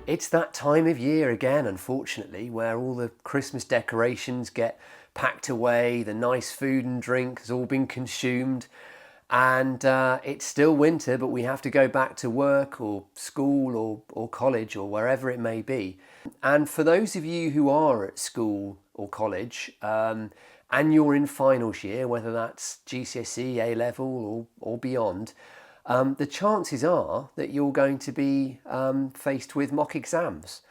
It's that time of year again, unfortunately, where all the Christmas decorations get packed away, the nice food and drink has all been consumed, and it's still winter, but we have to go back to work or school or college or wherever it may be. And for those of you who are at school or college, and you're in finals year, whether that's GCSE, A level, or beyond, the chances are that you're going to be faced with mock exams.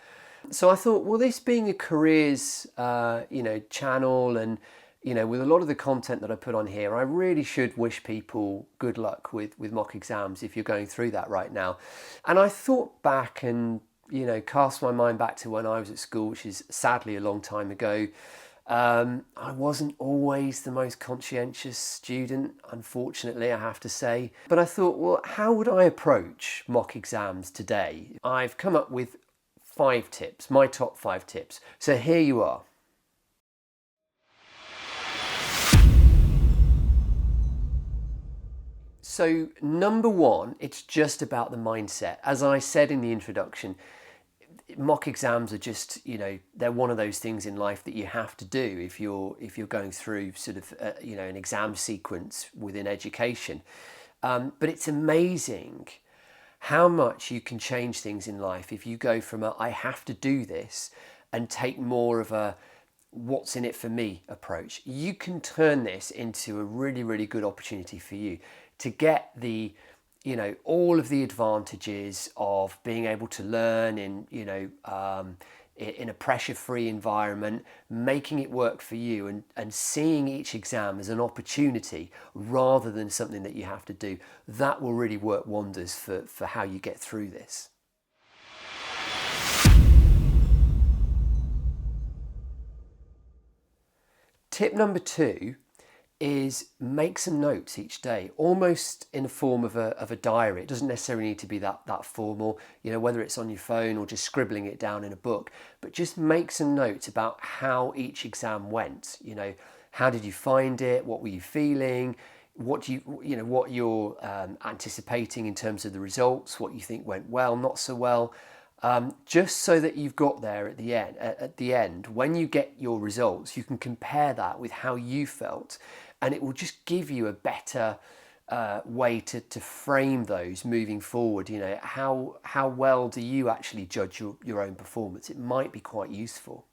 So I thought, well, this being a careers, channel, and with a lot of the content that I put on here, I really should wish people good luck with mock exams if you're going through that right now. And I thought back and cast my mind back to when I was at school, which is sadly a long time ago. I wasn't always the most conscientious student, unfortunately, I have to say. But I thought, well, how would I approach mock exams today? I've come up with 5 tips, my top 5 tips. So here you are. So number 1, it's just about the mindset. As I said in the introduction, mock exams are just, they're one of those things in life that you have to do if you're going through sort of an exam sequence within education. But it's amazing how much you can change things in life if you go from a I have to do this and take more of a what's in it for me approach. You can turn this into a really, really good opportunity for you to get the all of the advantages of being able to learn in a pressure-free environment, making it work for you, and seeing each exam as an opportunity rather than something that you have to do. That will really work wonders for how you get through this. Tip number 2 is make some notes each day, almost in the form of a diary. It doesn't necessarily need to be that formal, whether it's on your phone or just scribbling it down in a book, but just make some notes about how each exam went. How did you find it? What were you feeling? What you're anticipating in terms of the results, what you think went well, not so well. Just so that you've got there at the end, when you get your results, you can compare that with how you felt, and it will just give you a better way to frame those moving forward. How well do you actually judge your own performance? It might be quite useful.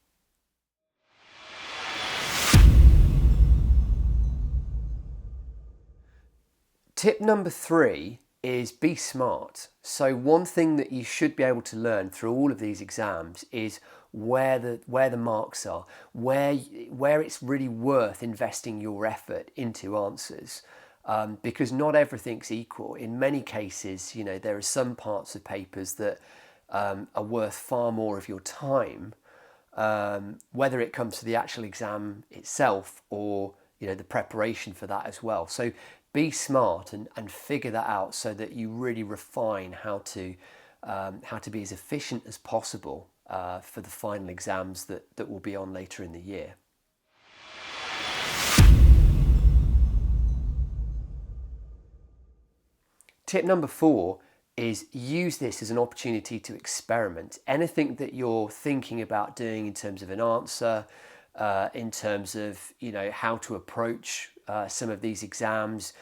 Tip number 3 is be smart. So one thing that you should be able to learn through all of these exams is where the marks are, where it's really worth investing your effort into answers, because not everything's equal. In many cases, there are some parts of papers that are worth far more of your time, whether it comes to the actual exam itself or the preparation for that as well. So be smart and figure that out so that you really refine how to be as efficient as possible for the final exams that will be on later in the year. Tip number 4 is use this as an opportunity to experiment. Anything that you're thinking about doing in terms of an answer, in terms of how to approach some of these exams,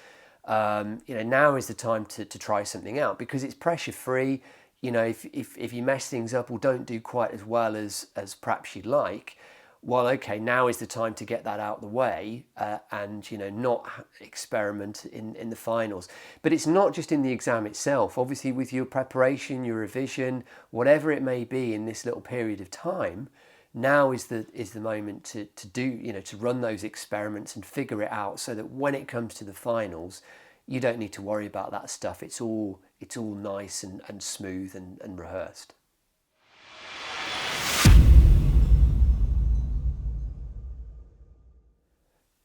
now is the time to try something out because it's pressure free. If you mess things up or don't do quite as well as perhaps you'd like, well, okay, now is the time to get that out of the way and not experiment in the finals. But it's not just in the exam itself. Obviously, with your preparation, your revision, whatever it may be in this little period of time, now is the moment to do to run those experiments and figure it out so that when it comes to the finals, you don't need to worry about that stuff. It's all nice and smooth and rehearsed.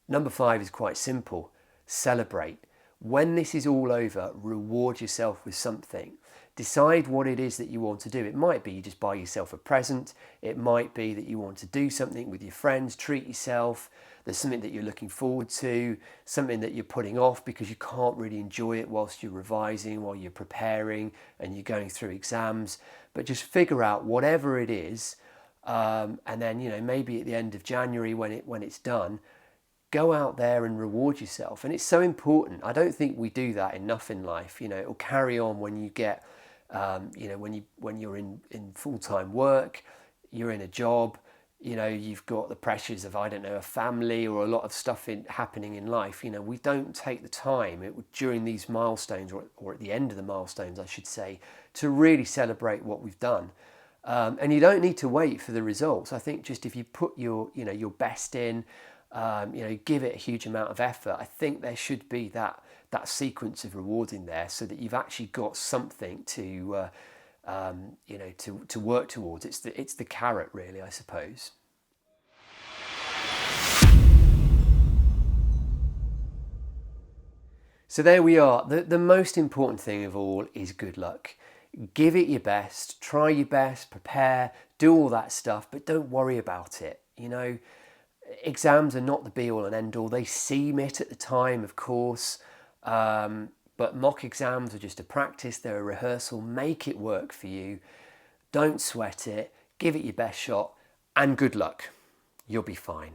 Number 5 is quite simple. Celebrate. When this is all over, reward yourself with something. Decide what it is that you want to do. It might be you just buy yourself a present. It might be that you want to do something with your friends, treat yourself. There's something that you're looking forward to, something that you're putting off because you can't really enjoy it whilst you're revising, while you're preparing and you're going through exams. But just figure out whatever it is, and then maybe at the end of January when it's done, go out there and reward yourself. And it's so important. I don't think we do that enough in life. It'll carry on when you get, when you're in full-time work, you're in a job, you've got the pressures of, I don't know, a family or a lot of stuff happening in life. We don't take the time during these milestones, or at the end of the milestones, I should say, to really celebrate what we've done. And you don't need to wait for the results. I think just if you put your best in, give it a huge amount of effort, I think there should be that sequence of rewards in there, so that you've actually got something to work towards. It's the carrot, really, I suppose. So there we are. The most important thing of all is good luck. Give it your best, try your best, prepare, do all that stuff, but don't worry about it. Exams are not the be all and end all. They seem it at the time, of course, but mock exams are just a practice, they're a rehearsal. Make it work for you. Don't sweat it, give it your best shot, and good luck. You'll be fine.